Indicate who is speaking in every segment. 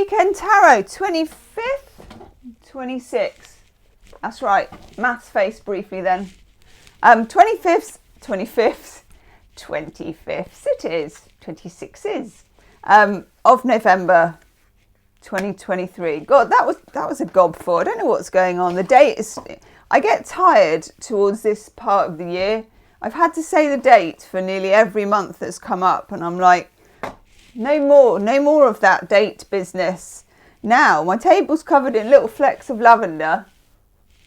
Speaker 1: Weekend Tarot, 25th, 26th. That's right. Maths face briefly then. 25th it is. 26th of November 2023. God, that was a gob for. I don't know what's going on. The date is. I get tired towards this part of the year. I've had to say the date for nearly every month that's come up, and I'm like, no more of that date business. Now my table's covered in little flecks of lavender.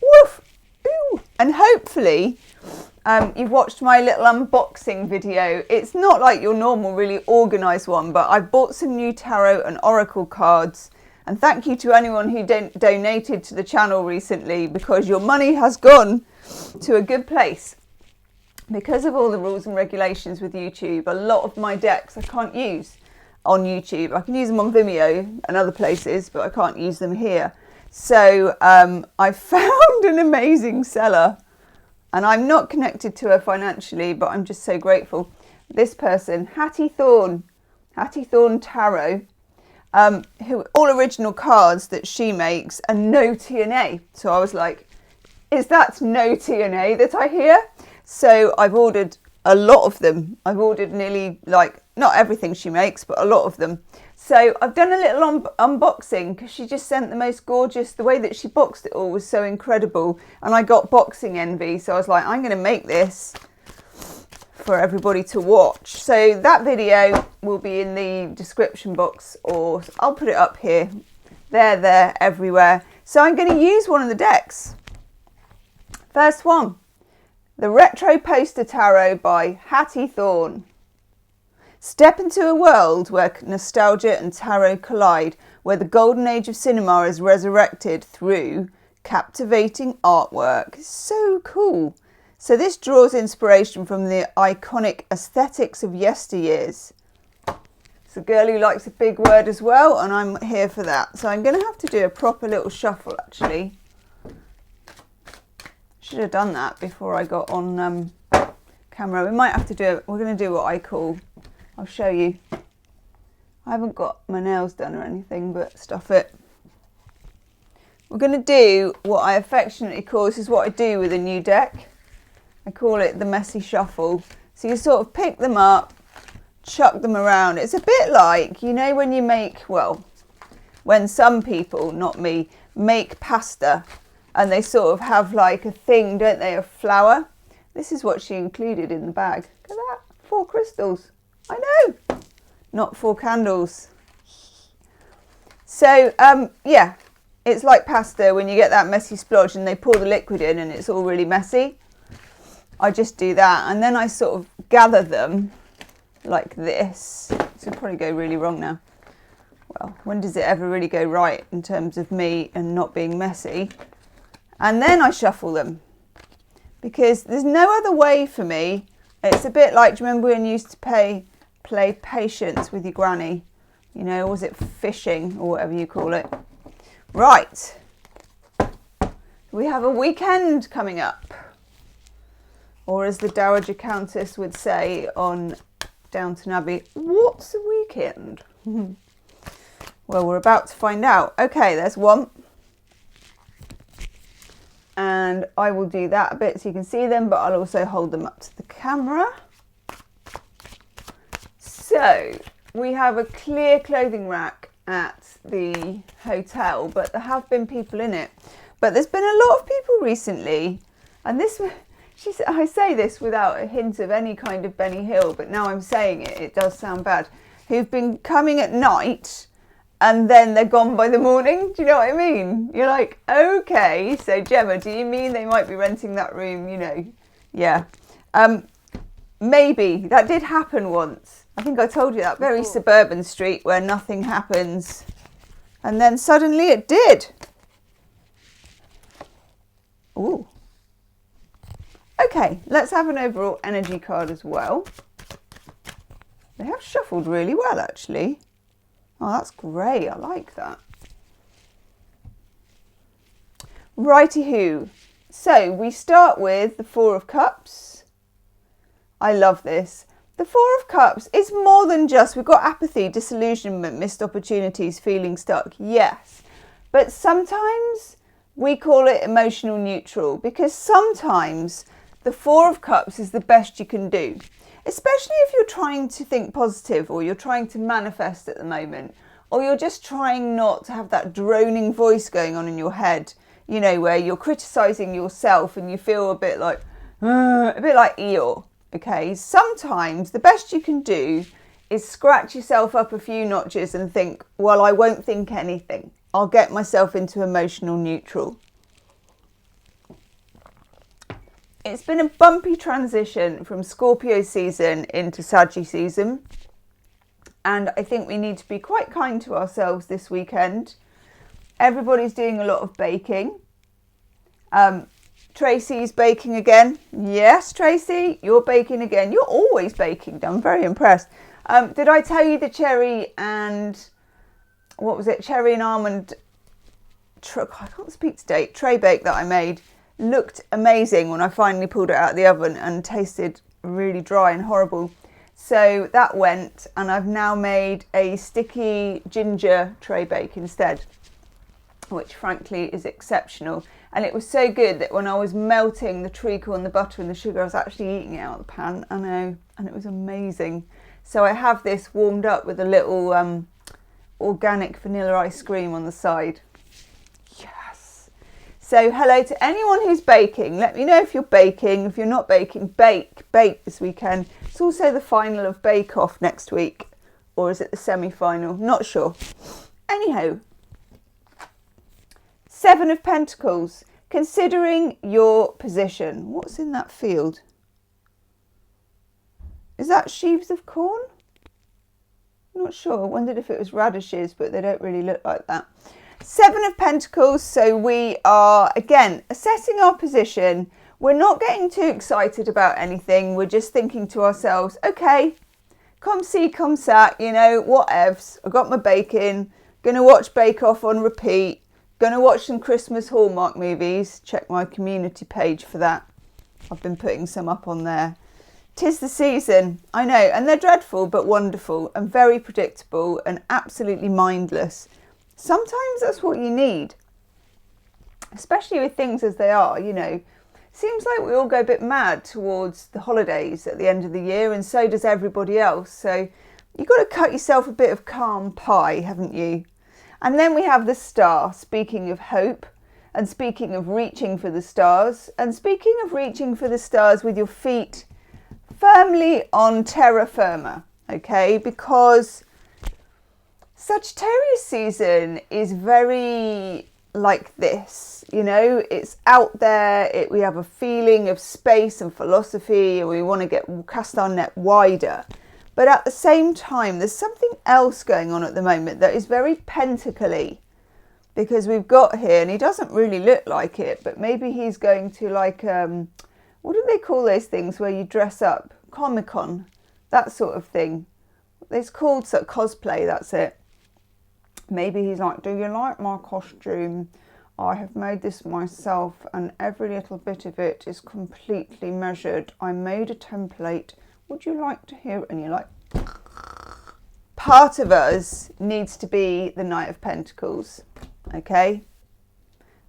Speaker 1: Woof! Ooh. And hopefully you've watched my little unboxing video. It's not like your normal really organised one, but I bought some new tarot and oracle cards. And thank you to anyone who donated to the channel recently, because your money has gone to a good place. Because of all the rules and regulations with YouTube, a lot of my decks I can't use on YouTube. I can use them on Vimeo and other places, but I can't use them here. So I found an amazing seller, and I'm not connected to her financially, but I'm just so grateful. This person, Hattie Thorne Tarot, who all original cards that she makes and no TNA. So I was like, is that no TNA that I hear? So I've ordered a lot of them. I've ordered nearly, like, not everything she makes, but a lot of them. So I've done a little unboxing because she just sent the most gorgeous, the way that she boxed it all was so incredible. And I got boxing envy. So I was like, I'm going to make this for everybody to watch. So that video will be in the description box, or I'll put it up here. There, everywhere. So I'm going to use one of the decks. First one. The Retro Poster Tarot by Hattie Thorne. Step into a world where nostalgia and tarot collide, where the golden age of cinema is resurrected through captivating artwork. So cool. So this draws inspiration from the iconic aesthetics of yesteryears. It's a girl who likes a big word as well, and I'm here for that. So I'm going to have to do a proper little shuffle, actually. Should have done that before I got on camera. We might have to do it. We're going to do what I call, I'll show you. I haven't got my nails done or anything, but stuff it. We're going to do what I affectionately call, this is what I do with a new deck. I call it the messy shuffle. So you sort of pick them up, chuck them around. It's a bit like, you know, when you make, well, when some people, not me, make pasta. And they sort of have like a thing, don't they, of flour. This is what she included in the bag. Look at that, 4 crystals. I know, not 4 candles. So, yeah, it's like pasta when you get that messy splodge and they pour the liquid in and it's all really messy. I just do that, and then I sort of gather them like this. This will probably go really wrong now. Well, when does it ever really go right in terms of me and not being messy? And then I shuffle them, because there's no other way for me. It's a bit like, do you remember when you used to play patience with your granny? You know, or was it fishing or whatever you call it? Right. We have a weekend coming up. Or as the Dowager Countess would say on Downton Abbey, what's a weekend? Well, we're about to find out. Okay, there's one. And I will do that a bit so you can see them, but I'll also hold them up to the camera. So we have a clear clothing rack at the hotel, but there have been people in it. But there's been a lot of people recently, and this, I say this without a hint of any kind of Benny Hill, but now I'm saying it, it does sound bad, who've been coming at night and then they're gone by the morning. Do you know what I mean? You're like, okay, so Gemma, do you mean they might be renting that room, you know? Yeah. Maybe. That did happen once. I think I told you that. Very suburban street where nothing happens. And then suddenly it did. Ooh. Okay, let's have an overall energy card as well. They have shuffled really well, actually. Oh, that's great. I like that. Righty-hoo. So we start with the 4 of Cups. I love this. The Four of Cups is more than just, we've got apathy, disillusionment, missed opportunities, feeling stuck. Yes. But sometimes we call it emotional neutral, because sometimes the Four of Cups is the best you can do, especially if you're trying to think positive, or you're trying to manifest at the moment, or you're just trying not to have that droning voice going on in your head, you know, where you're criticizing yourself and you feel a bit like Eeyore. Okay, sometimes the best you can do is scratch yourself up a few notches and think, well, I won't think anything. I'll get myself into emotional neutral. It's been a bumpy transition from Scorpio season into Saggy season. And I think we need to be quite kind to ourselves this weekend. Everybody's doing a lot of baking. Tracy's baking again. Yes, Tracy, you're baking again. You're always baking. I'm very impressed. Did I tell you the cherry and almond, I can't speak today, tray bake that I made looked amazing when I finally pulled it out of the oven and tasted really dry and horrible. So that went, and I've now made a sticky ginger tray bake instead, which frankly is exceptional. And it was so good that when I was melting the treacle and the butter and the sugar, I was actually eating it out of the pan. I know, and it was amazing. So I have this warmed up with a little organic vanilla ice cream on the side. Yes. So hello to anyone who's baking. Let me know if you're baking. If you're not baking, bake this weekend. It's also the final of Bake Off next week. Or is it the semi-final? Not sure. Anyhow. Seven of Pentacles, considering your position. What's in that field? Is that sheaves of corn? Not sure. I wondered if it was radishes, but they don't really look like that. Seven of Pentacles, so we are, again, assessing our position. We're not getting too excited about anything. We're just thinking to ourselves, okay, come see, come sat, you know, whatevs. I got my baking, gonna watch Bake Off on repeat. Going to watch some Christmas Hallmark movies. Check my community page for that. I've been putting some up on there. 'Tis the season, I know, and they're dreadful but wonderful and very predictable and absolutely mindless. Sometimes that's what you need, especially with things as they are, you know. Seems like we all go a bit mad towards the holidays at the end of the year, and so does everybody else. So you've got to cut yourself a bit of calm pie, haven't you? And then we have the star, speaking of hope, and speaking of reaching for the stars, and speaking of reaching for the stars with your feet firmly on terra firma, okay? Because Sagittarius season is very like this, you know, it's out there, we have a feeling of space and philosophy, and we want to cast our net wider. But at the same time, there's something else going on at the moment that is very pentacly, because we've got here, and he doesn't really look like it, but maybe he's going to like, what do they call those things where you dress up? Comic-Con, that sort of thing. It's called cosplay, that's it. Maybe he's like, do you like my costume? I have made this myself, and every little bit of it is completely measured. I made a template. Would you like to hear it? And you're like, part of us needs to be the Knight of Pentacles, okay?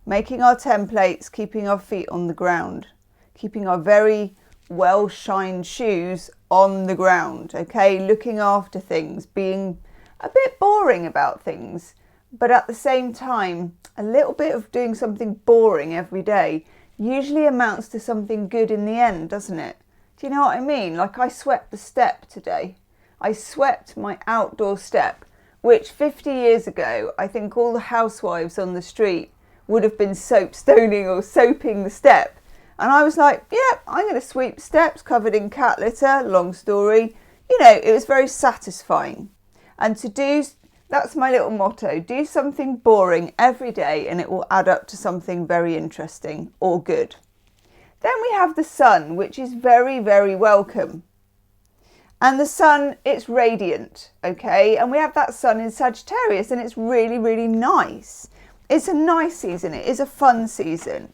Speaker 1: Making our templates, keeping our feet on the ground, keeping our very well-shined shoes on the ground, okay? Looking after things, being a bit boring about things, but at the same time, a little bit of doing something boring every day usually amounts to something good in the end, doesn't it? Do you know what I mean? Like, I swept the step today. I swept my outdoor step, which 50 years ago, I think all the housewives on the street would have been soapstoning or soaping the step. And I was like, yeah, I'm going to sweep steps covered in cat litter, long story. You know, it was very satisfying. And that's my little motto, do something boring every day and it will add up to something very interesting or good. Then we have the sun, which is very, very welcome. And the sun, it's radiant, okay? And we have that sun in Sagittarius, and it's really, really nice. It's a nice season. It is a fun season.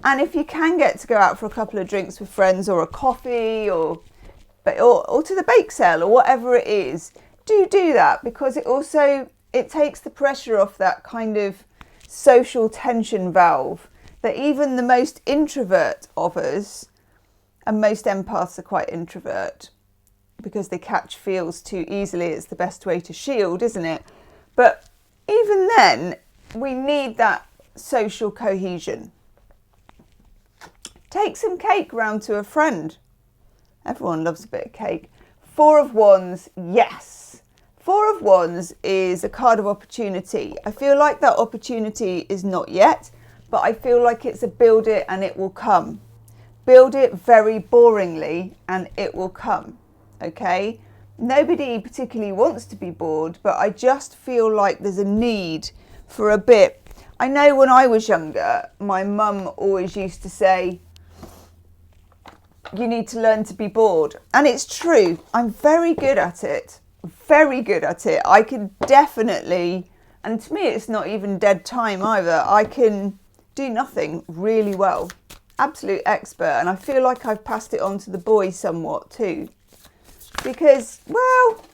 Speaker 1: And if you can get to go out for a couple of drinks with friends or a coffee or but or to the bake sale or whatever it is. Do that, because it takes the pressure off that kind of social tension valve that even the most introvert of us, and most empaths are quite introvert because they catch feels too easily. It's the best way to shield, isn't it? But even then, we need that social cohesion. Take some cake round to a friend. Everyone loves a bit of cake. 4 of Wands, yes. 4 of Wands is a card of opportunity. I feel like that opportunity is not yet, but I feel like it's a build it and it will come. Build it very boringly and it will come, okay? Nobody particularly wants to be bored, but I just feel like there's a need for a bit. I know when I was younger, my mum always used to say, you need to learn to be bored. And it's true. I'm very good at it. Very good at it. I can definitely, and to me it's not even dead time either, I can do nothing really well. Absolute expert. And I feel like I've passed it on to the boys somewhat too. Because, well,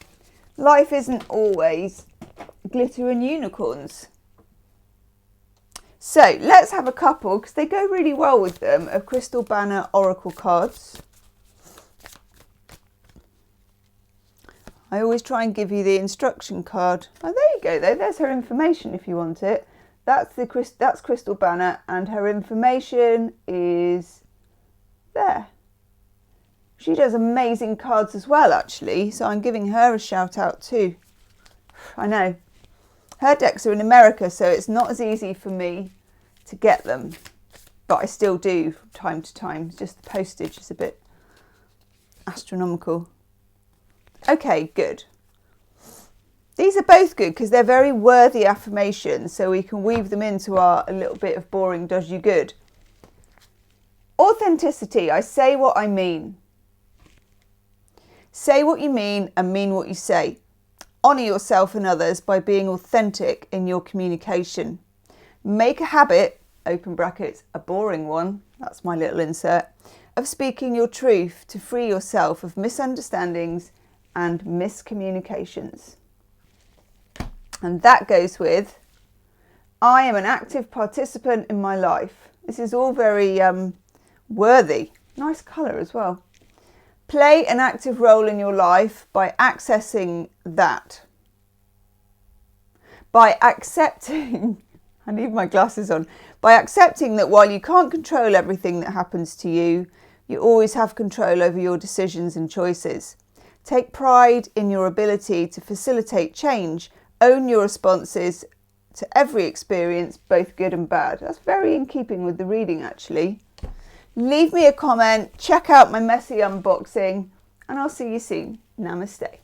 Speaker 1: life isn't always glitter and unicorns. So let's have a couple, because they go really well with them, of Crystal Banner Oracle cards. I always try and give you the instruction card. Oh, there you go, though. There's her information if you want it. That's Crystal Banner, and her information is there. She does amazing cards as well, actually, so I'm giving her a shout out too. I know. Her decks are in America, so it's not as easy for me to get them, but I still do from time to time. It's just the postage is a bit astronomical. Okay, good. These are both good because they're very worthy affirmations, so we can weave them into our a little bit of boring does you good. Authenticity. I say what I mean. Say what you mean and mean what you say. Honour yourself and others by being authentic in your communication. Make a habit, open brackets, a boring one, that's my little insert, of speaking your truth to free yourself of misunderstandings and miscommunications. And that goes with, I am an active participant in my life. This is all very worthy. Nice colour as well. Play an active role in your life by accessing that. By accepting, I need my glasses on, by accepting that while you can't control everything that happens to you, you always have control over your decisions and choices. Take pride in your ability to facilitate change. Own your responses to every experience, both good and bad. That's very in keeping with the reading, actually. Leave me a comment, check out my messy unboxing, and I'll see you soon. Namaste.